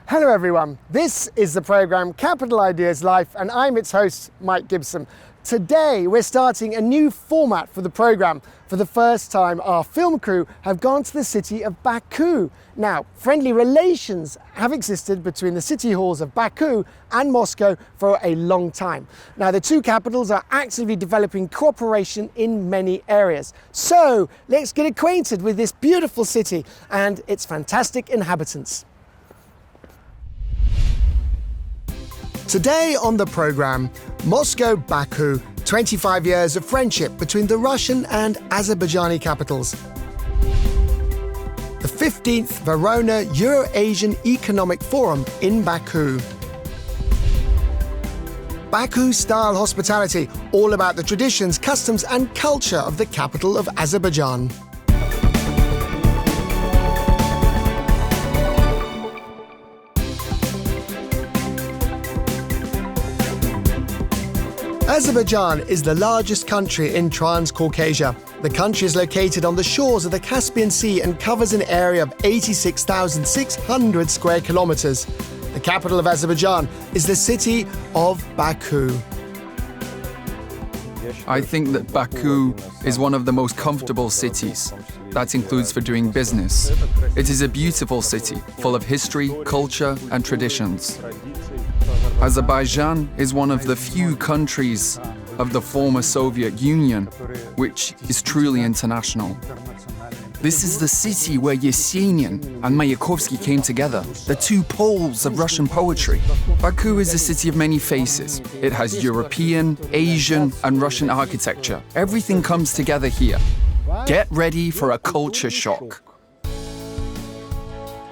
Hello everyone, this is the programme Capital Ideas Life and I'm its host, Mike Gibson. Today we're starting a new format for the programme. For the first time, our film crew have gone to the city of Baku. Now, friendly relations have existed between the city halls of Baku and Moscow for a long time. Now, the two capitals are actively developing cooperation in many areas. So, let's get acquainted with this beautiful city and its fantastic inhabitants. Today on the programme, Moscow-Baku, 25 years of friendship between the Russian and Azerbaijani capitals. The 15th Verona Eurasian Economic Forum in Baku. Baku-style hospitality, all about the traditions, customs and culture of the capital of Azerbaijan. Azerbaijan is the largest country in Transcaucasia. The country is located on the shores of the Caspian Sea and covers an area of 86,600 square kilometers. The capital of Azerbaijan is the city of Baku. I think that Baku is one of the most comfortable cities. That includes for doing business. It is a beautiful city, full of history, culture, and traditions. Azerbaijan is one of the few countries of the former Soviet Union which is truly international. This is the city where Yesenin and Mayakovsky came together, the two poles of Russian poetry. Baku is a city of many faces. It has European, Asian, and Russian architecture. Everything comes together here. Get ready for a culture shock.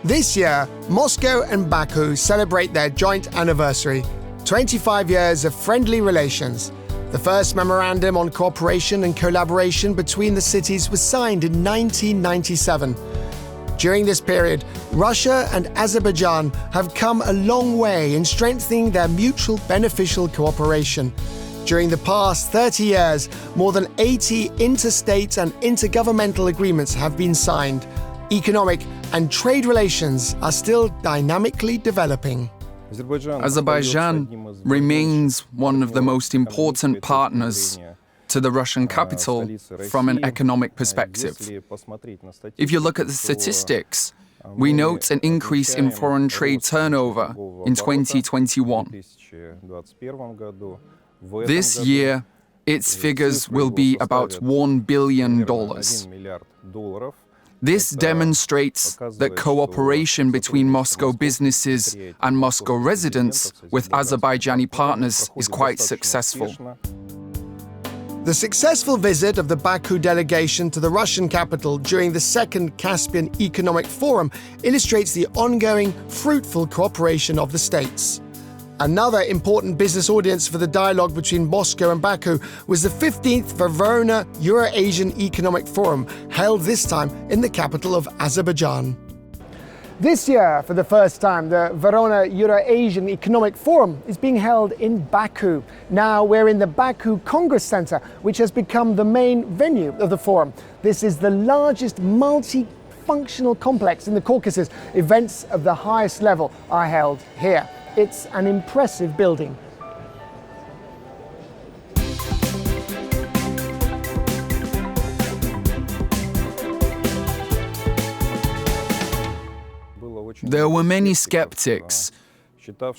This year, Moscow and Baku celebrate their joint anniversary, 25 years of friendly relations. The first memorandum on cooperation and collaboration between the cities was signed in 1997. During this period, Russia and Azerbaijan have come a long way in strengthening their mutual beneficial cooperation. During the past 30 years, more than 80 interstate and intergovernmental agreements have been signed. Economic and trade relations are still dynamically developing. Azerbaijan remains one of the most important partners to the Russian capital from an economic perspective. If you look at the statistics, we note an increase in foreign trade turnover in 2021. This year, its figures will be about $1 billion. This demonstrates that cooperation between Moscow businesses and Moscow residents with Azerbaijani partners is quite successful. The successful visit of the Baku delegation to the Russian capital during the Second Caspian Economic Forum illustrates the ongoing, fruitful cooperation of the states. Another important business audience for the dialogue between Moscow and Baku was the 15th Verona Eurasian Economic Forum, held this time in the capital of Azerbaijan. This year, for the first time, the Verona Eurasian Economic Forum is being held in Baku. Now we're in the Baku Congress Center, which has become the main venue of the forum. This is the largest multi-functional complex in the Caucasus. Events of the highest level are held here. It's an impressive building. There were many skeptics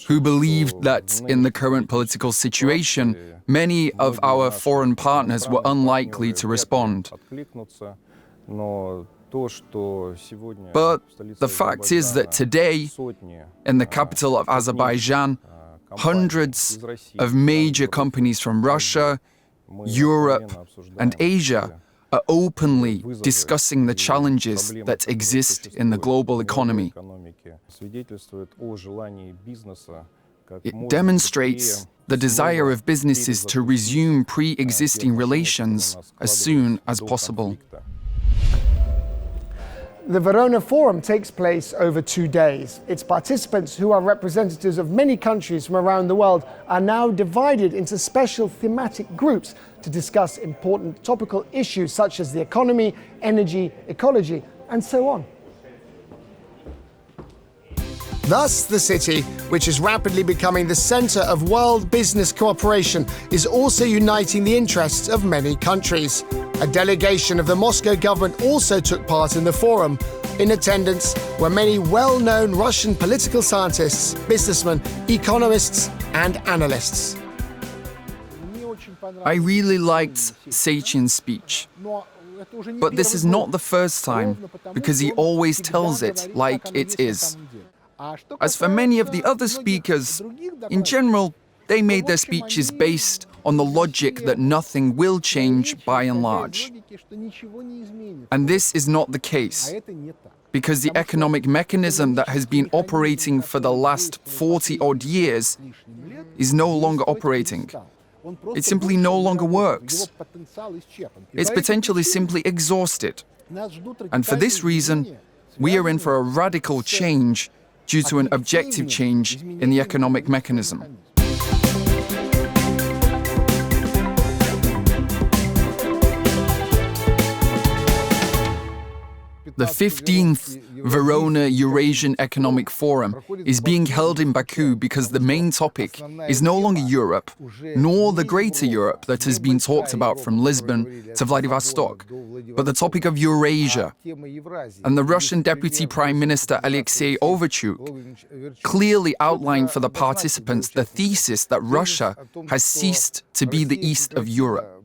who believed that in the current political situation, many of our foreign partners were unlikely to respond. But the fact is that today, in the capital of Azerbaijan, hundreds of major companies from Russia, Europe, and Asia are openly discussing the challenges that exist in the global economy. It demonstrates the desire of businesses to resume pre-existing relations as soon as possible. The Verona Forum takes place over 2 days. Its participants, who are representatives of many countries from around the world, are now divided into special thematic groups to discuss important topical issues such as the economy, energy, ecology, and so on. Thus, the city, which is rapidly becoming the center of world business cooperation, is also uniting the interests of many countries. A delegation of the Moscow government also took part in the forum. In attendance were many well-known Russian political scientists, businessmen, economists, and analysts. I really liked Sechin's speech. But this is not the first time, because he always tells it like it is. As for many of the other speakers, in general, they made their speeches based on the logic that nothing will change by and large. And this is not the case, because the economic mechanism that has been operating for the last 40-odd years is no longer operating. It simply no longer works. Its potential is simply exhausted. And for this reason, we are in for a radical change due to an objective change in the economic mechanism. The 15th Verona Eurasian Economic Forum is being held in Baku because the main topic is no longer Europe, nor the Greater Europe that has been talked about from Lisbon to Vladivostok, but the topic of Eurasia. And the Russian Deputy Prime Minister Alexei Overchuk clearly outlined for the participants the thesis that Russia has ceased to be the east of Europe.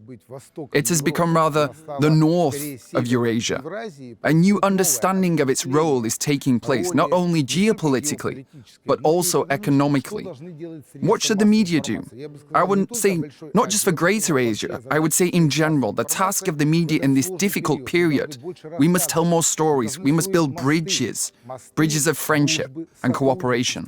It has become rather the north of Eurasia. A new understanding of its role is taking place, not only geopolitically, but also economically. What should the media do? I wouldn't say not just for Greater Asia, I would say in general, the task of the media in this difficult period, we must tell more stories, we must build bridges of friendship and cooperation.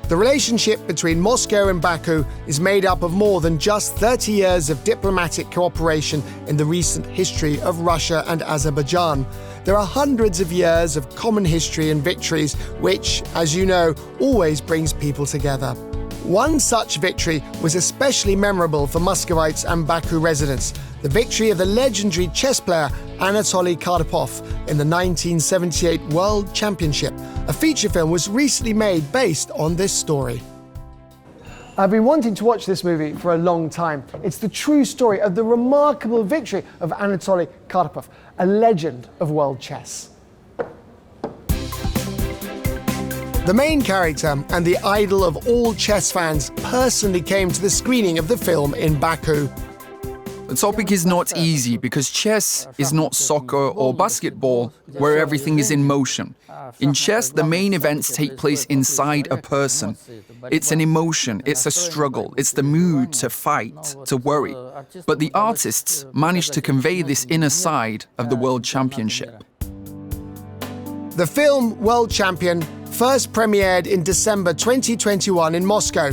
The relationship between Moscow and Baku is made up of more than just 30 years of diplomatic cooperation in the recent history of Russia and Azerbaijan. There are hundreds of years of common history and victories, which, as you know, always brings people together. One such victory was especially memorable for Muscovites and Baku residents, the victory of the legendary chess player Anatoly Karpov in the 1978 World Championship. A feature film was recently made based on this story. I've been wanting to watch this movie for a long time. It's the true story of the remarkable victory of Anatoly Karpov, a legend of world chess. The main character and the idol of all chess fans personally came to the screening of the film in Baku. The topic is not easy because chess is not soccer or basketball, where everything is in motion. In chess, the main events take place inside a person. It's an emotion, it's a struggle, it's the mood to fight, to worry. But the artists managed to convey this inner side of the World Championship. The film World Champion first premiered in December 2021 in Moscow.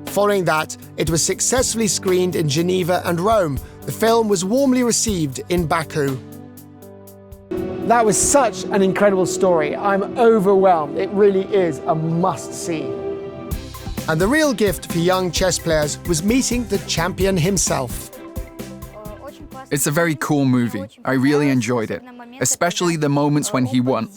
Following that, it was successfully screened in Geneva and Rome. The film was warmly received in Baku. That was such an incredible story. I'm overwhelmed. It really is a must-see. And the real gift for young chess players was meeting the champion himself. It's a very cool movie. I really enjoyed it, especially the moments when he won.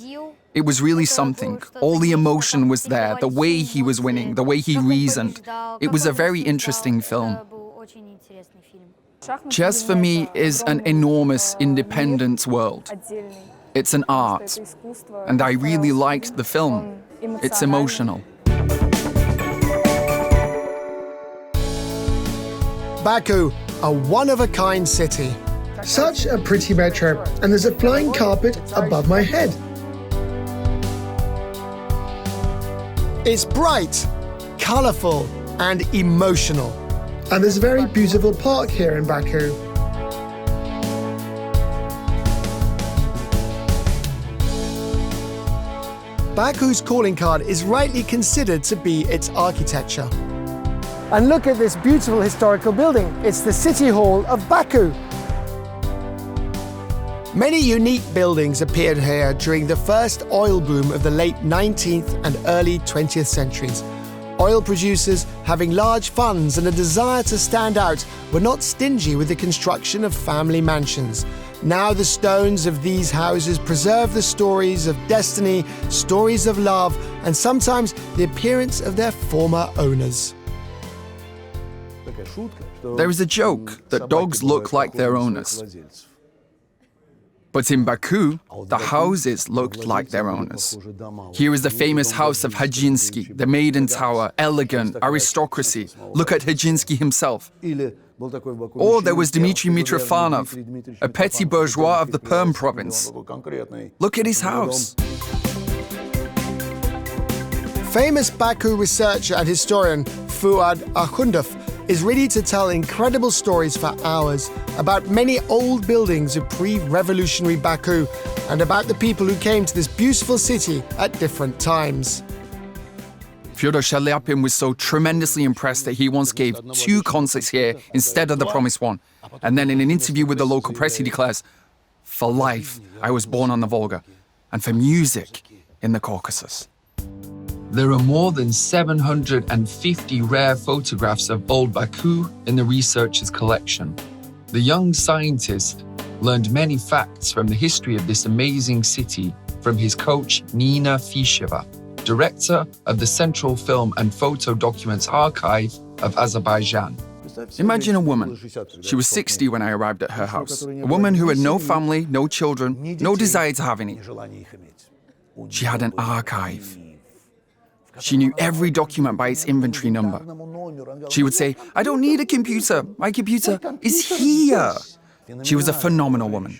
It was really something. All the emotion was there, the way he was winning, the way he reasoned. It was a very interesting film. Chess for me is an enormous independent world. It's an art, and I really liked the film. It's emotional. Baku, a one-of-a-kind city. Such a pretty metro, and there's a flying carpet above my head. It's bright, colourful, and emotional. And there's a very beautiful park here in Baku. Baku's calling card is rightly considered to be its architecture. And look at this beautiful historical building. It's the City Hall of Baku. Many unique buildings appeared here during the first oil boom of the late 19th and early 20th centuries. Oil producers, having large funds and a desire to stand out, were not stingy with the construction of family mansions. Now the stones of these houses preserve the stories of destiny, stories of love, and sometimes the appearance of their former owners. There is a joke that dogs look like their owners. But in Baku, the houses looked like their owners. Here is the famous house of Hajinsky, the Maiden Tower, elegant, aristocracy. Look at Hajinsky himself. Or there was Dmitry Mitrofanov, a petty bourgeois of the Perm province. Look at his house. Famous Baku researcher and historian Fuad Akhundov is ready to tell incredible stories for hours about many old buildings of pre-revolutionary Baku and about the people who came to this beautiful city at different times. Fyodor Shaliapin was so tremendously impressed that he once gave 2 concerts here instead of the promised one. And then in an interview with the local press, he declares, "For life, I was born on the Volga, and for music, in the Caucasus." There are more than 750 rare photographs of old Baku in the researcher's collection. The young scientist learned many facts from the history of this amazing city from his coach Nina Fisheva, director of the Central Film and Photo Documents Archive of Azerbaijan. Imagine a woman. She was 60 when I arrived at her house. A woman who had no family, no children, no desire to have any. She had an archive. She knew every document by its inventory number. She would say, "I don't need a computer. My computer is here." She was a phenomenal woman.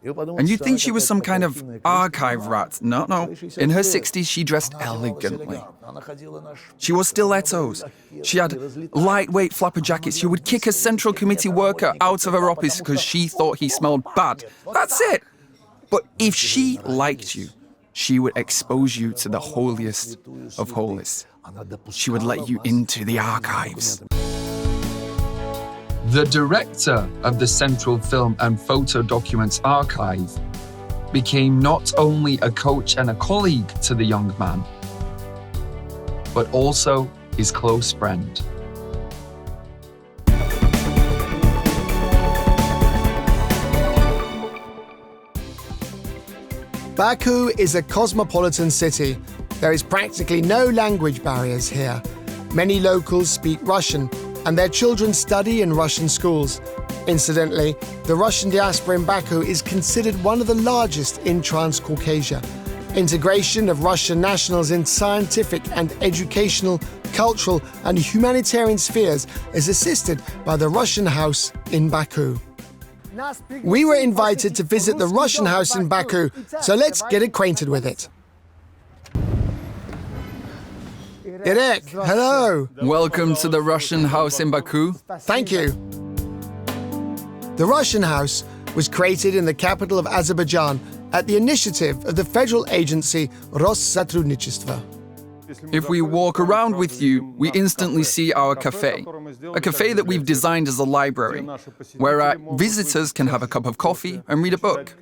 And you'd think she was some kind of archive rat. No. In her 60s, she dressed elegantly. She wore stilettos. She had lightweight flapper jackets. She would kick a Central Committee worker out of her office because she thought he smelled bad. That's it. But if she liked you, she would expose you to the holiest of holies. She would let you into the archives. The director of the Central Film and Photo Documents Archive became not only a coach and a colleague to the young man, but also his close friend. Baku is a cosmopolitan city. There is practically no language barriers here. Many locals speak Russian, and their children study in Russian schools. Incidentally, the Russian diaspora in Baku is considered one of the largest in Transcaucasia. Integration of Russian nationals in scientific and educational, cultural, and humanitarian spheres is assisted by the Russian House in Baku. We were invited to visit the Russian House in Baku, so let's get acquainted with it. Irek, hello. Welcome to the Russian House in Baku. Thank you. The Russian House was created in the capital of Azerbaijan at the initiative of the federal agency Россотрудничество. If we walk around with you, we instantly see our cafe. A cafe that we've designed as a library, where our visitors can have a cup of coffee and read a book.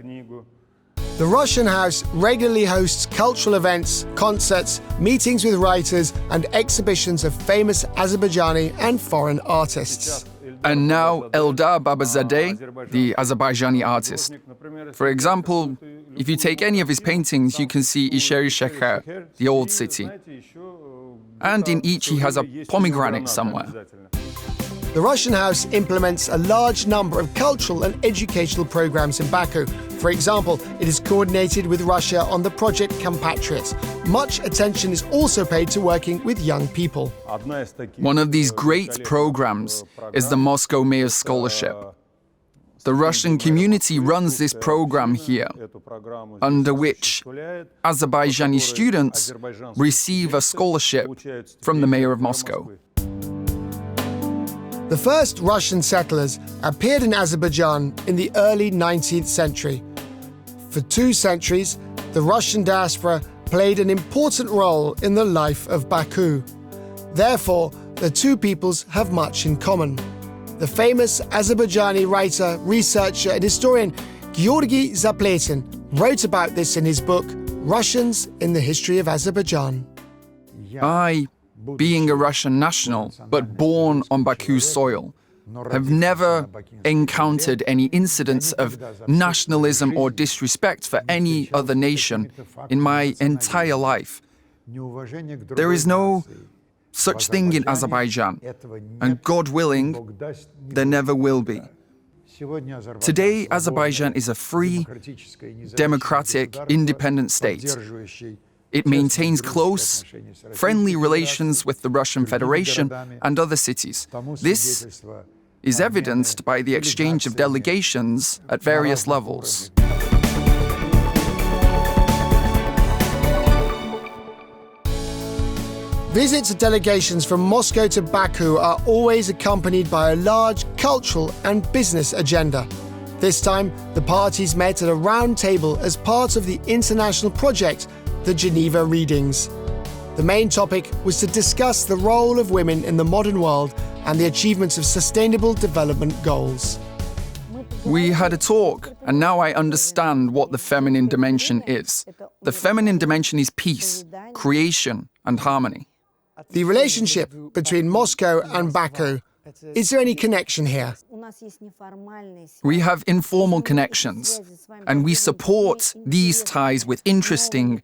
The Russian House regularly hosts cultural events, concerts, meetings with writers, and exhibitions of famous Azerbaijani and foreign artists. And now Eldar Babazadeh, the Azerbaijani artist. For example, if you take any of his paintings, you can see Isheri Shekher, the old city. And in each he has a pomegranate somewhere. The Russian House implements a large number of cultural and educational programs in Baku. For example, it is coordinated with Russia on the project Compatriots. Much attention is also paid to working with young people. One of these great programs is the Moscow Mayor's Scholarship. The Russian community runs this program here, under which Azerbaijani students receive a scholarship from the mayor of Moscow. The first Russian settlers appeared in Azerbaijan in the early 19th century. For 2 centuries, the Russian diaspora played an important role in the life of Baku. Therefore, the two peoples have much in common. The famous Azerbaijani writer, researcher, and historian Georgy Zapletin wrote about this in his book, Russians in the History of Azerbaijan. I, being a Russian national, but born on Baku's soil, have never encountered any incidents of nationalism or disrespect for any other nation in my entire life. There is no such thing in Azerbaijan, and God willing, there never will be. Today, Azerbaijan is a free, democratic, independent state. It maintains close, friendly relations with the Russian Federation and other cities. This is evidenced by the exchange of delegations at various levels. Visits of delegations from Moscow to Baku are always accompanied by a large cultural and business agenda. This time, the parties met at a round table as part of the international project, the Geneva Readings. The main topic was to discuss the role of women in the modern world and the achievements of sustainable development goals. We had a talk, and now I understand what the feminine dimension is. The feminine dimension is peace, creation, and harmony. The relationship between Moscow and Baku, is there any connection here? We have informal connections, and we support these ties with interesting,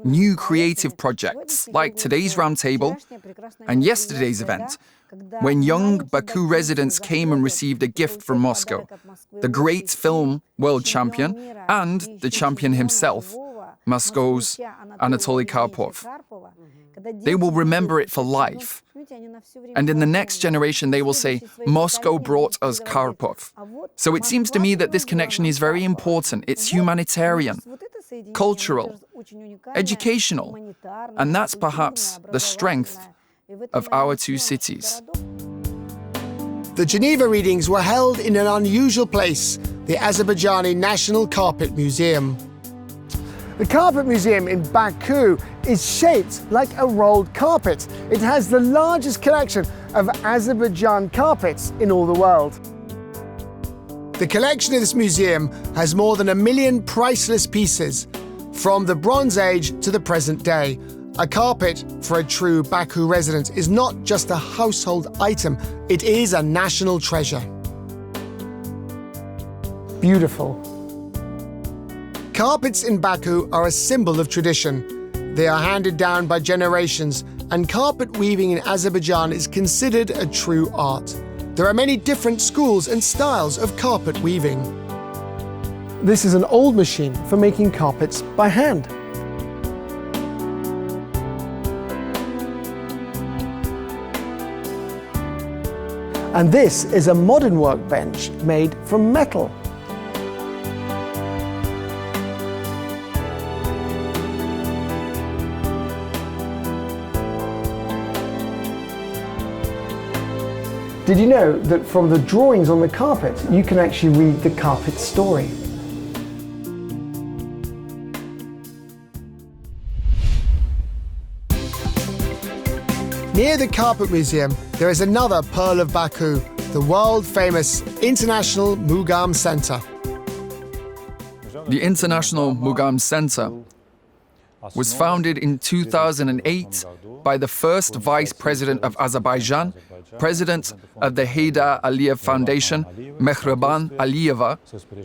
new creative projects like today's roundtable and yesterday's event, when young Baku residents came and received a gift from Moscow, the great film world champion and the champion himself, Moscow's Anatoly Karpov. They will remember it for life. And in the next generation, they will say, Moscow brought us Karpov. So it seems to me that this connection is very important. It's humanitarian, cultural, educational, and that's perhaps the strength of our two cities. The Geneva Readings were held in an unusual place, the Azerbaijani National Carpet Museum. The Carpet Museum in Baku is shaped like a rolled carpet. It has the largest collection of Azerbaijan carpets in all the world. The collection of this museum has more than 1 million priceless pieces, from the Bronze Age to the present day. A carpet, for a true Baku resident, is not just a household item, it is a national treasure. Beautiful. Carpets in Baku are a symbol of tradition. They are handed down by generations, and carpet weaving in Azerbaijan is considered a true art. There are many different schools and styles of carpet weaving. This is an old machine for making carpets by hand. And this is a modern workbench made from metal. Did you know that from the drawings on the carpet, you can actually read the carpet story? Near the Carpet Museum, there is another pearl of Baku, the world-famous International Mugam Center. The International Mugam Center was founded in 2008 by the first Vice President of Azerbaijan, President of the Heydar Aliyev Foundation, Mehriban Aliyeva,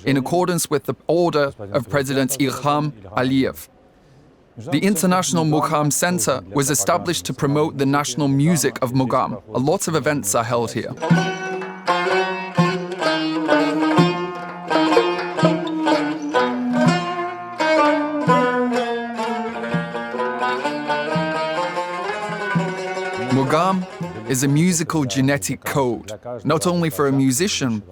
in accordance with the order of President Ilham Aliyev. The International Mugam Center was established to promote the national music of Mugam. A lot of events are held here. Mugam is a musical genetic code, not only for a musician,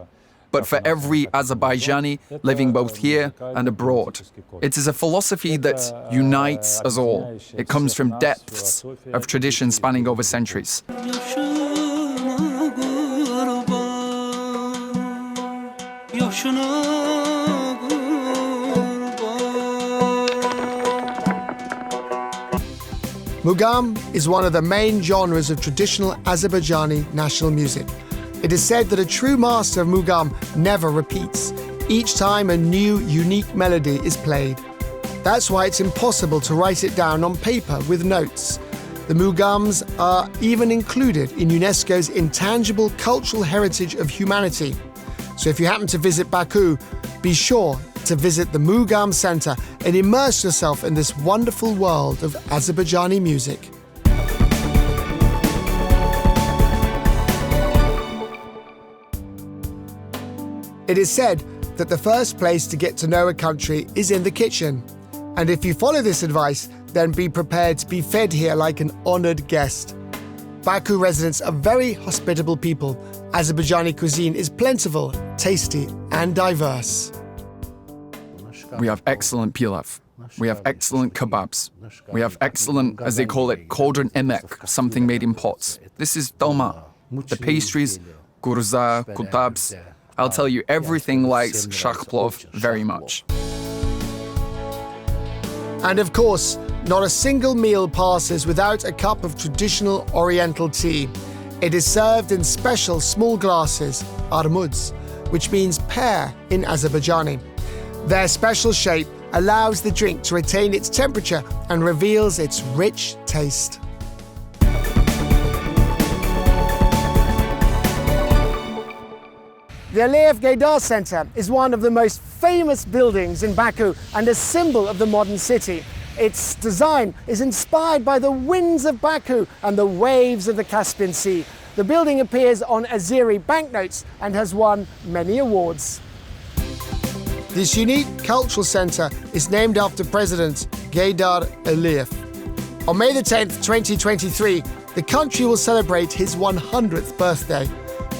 but for every Azerbaijani living both here and abroad. It is a philosophy that unites us all. It comes from depths of tradition spanning over centuries. Mugam is one of the main genres of traditional Azerbaijani national music. It is said that a true master of Mugam never repeats. Each time a new, unique melody is played. That's why it's impossible to write it down on paper with notes. The Mugams are even included in UNESCO's Intangible Cultural Heritage of Humanity. So if you happen to visit Baku, be sure to visit the Mugam Center and immerse yourself in this wonderful world of Azerbaijani music. It is said that the first place to get to know a country is in the kitchen. And if you follow this advice, then be prepared to be fed here like an honored guest. Baku residents are very hospitable people. Azerbaijani cuisine is plentiful, tasty, and diverse. We have excellent pilav. We have excellent kebabs. We have excellent, as they call it, cauldron emek, something made in pots. This is dolma. The pastries, gurza, kutabs. I'll tell you, everything likes shakhplov very much. And of course, not a single meal passes without a cup of traditional Oriental tea. It is served in special small glasses, armuds, which means pear in Azerbaijani. Their special shape allows the drink to retain its temperature and reveals its rich taste. The Aliyev Gaydar Center is one of the most famous buildings in Baku and a symbol of the modern city. Its design is inspired by the winds of Baku and the waves of the Caspian Sea. The building appears on Azeri banknotes and has won many awards. This unique cultural center is named after President Gaydar Aliyev. On May the 10th, 2023, the country will celebrate his 100th birthday.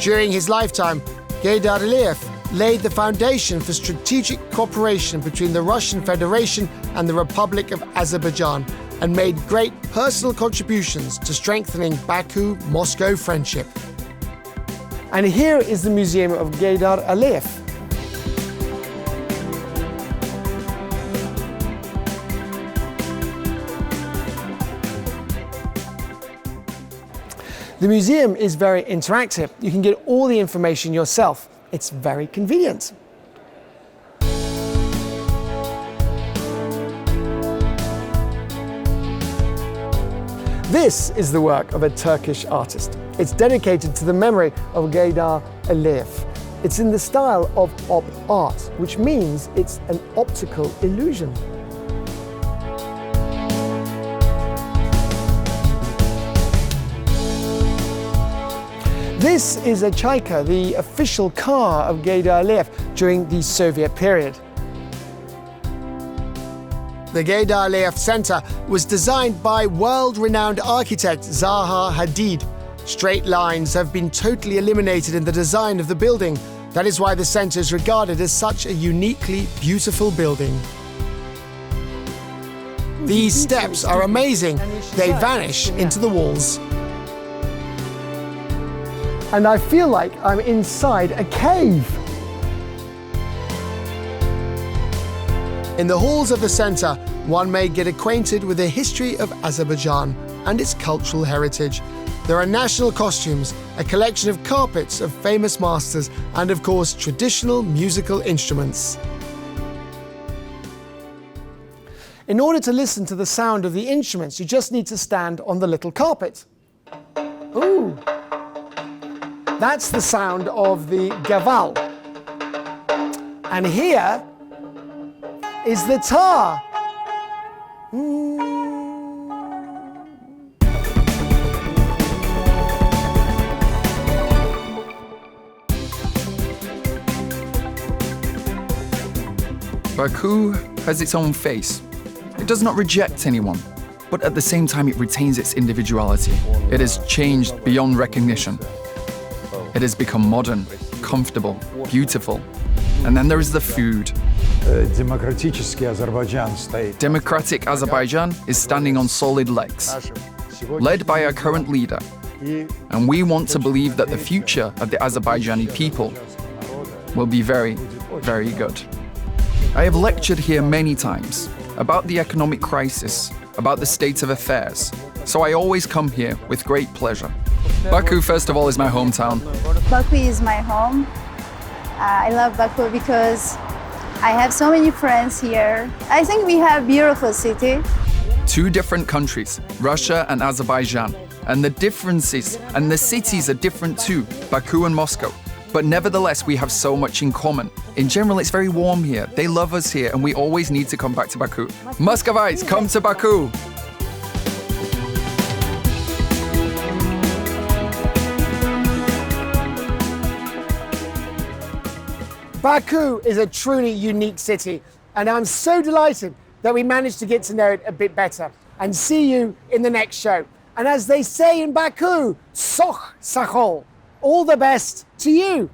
During his lifetime, Gaydar Aliyev laid the foundation for strategic cooperation between the Russian Federation and the Republic of Azerbaijan and made great personal contributions to strengthening Baku-Moscow friendship. And here is the museum of Gaydar Aliyev. The museum is very interactive. You can get all the information yourself. It's very convenient. This is the work of a Turkish artist. It's dedicated to the memory of Gaydar Aliyev. It's in the style of op art, which means it's an optical illusion. This is a Chaika, the official car of Gaydar Aliyev during the Soviet period. The Gaydar Aliyev Center was designed by world-renowned architect Zaha Hadid. Straight lines have been totally eliminated in the design of the building. That is why the center is regarded as such a uniquely beautiful building. These steps are amazing. They vanish into the walls. And I feel like I'm inside a cave. In the halls of the center, one may get acquainted with the history of Azerbaijan and its cultural heritage. There are national costumes, a collection of carpets of famous masters, and of course, traditional musical instruments. In order to listen to the sound of the instruments, you just need to stand on the little carpet. Ooh. That's the sound of the gaval. And here is the tar. Baku has its own face. It does not reject anyone, but at the same time it retains its individuality. It has changed beyond recognition. It has become modern, comfortable, beautiful. And then there is the food. Democratic Azerbaijan is standing on solid legs, led by our current leader. And we want to believe that the future of the Azerbaijani people will be very, very good. I have lectured here many times about the economic crisis, about the state of affairs, so I always come here with great pleasure. Baku, first of all, is my hometown. Baku is my home. I love Baku because I have so many friends here. I think we have a beautiful city. Two different countries, Russia and Azerbaijan. And the differences and the cities are different too, Baku and Moscow. But nevertheless, we have so much in common. In general, it's very warm here. They love us here, and we always need to come back to Baku. Muscovites, come to Baku! Baku is a truly unique city, and I'm so delighted that we managed to get to know it a bit better. And see you in the next show. And as they say in Baku, Soch Sachol. All the best to you.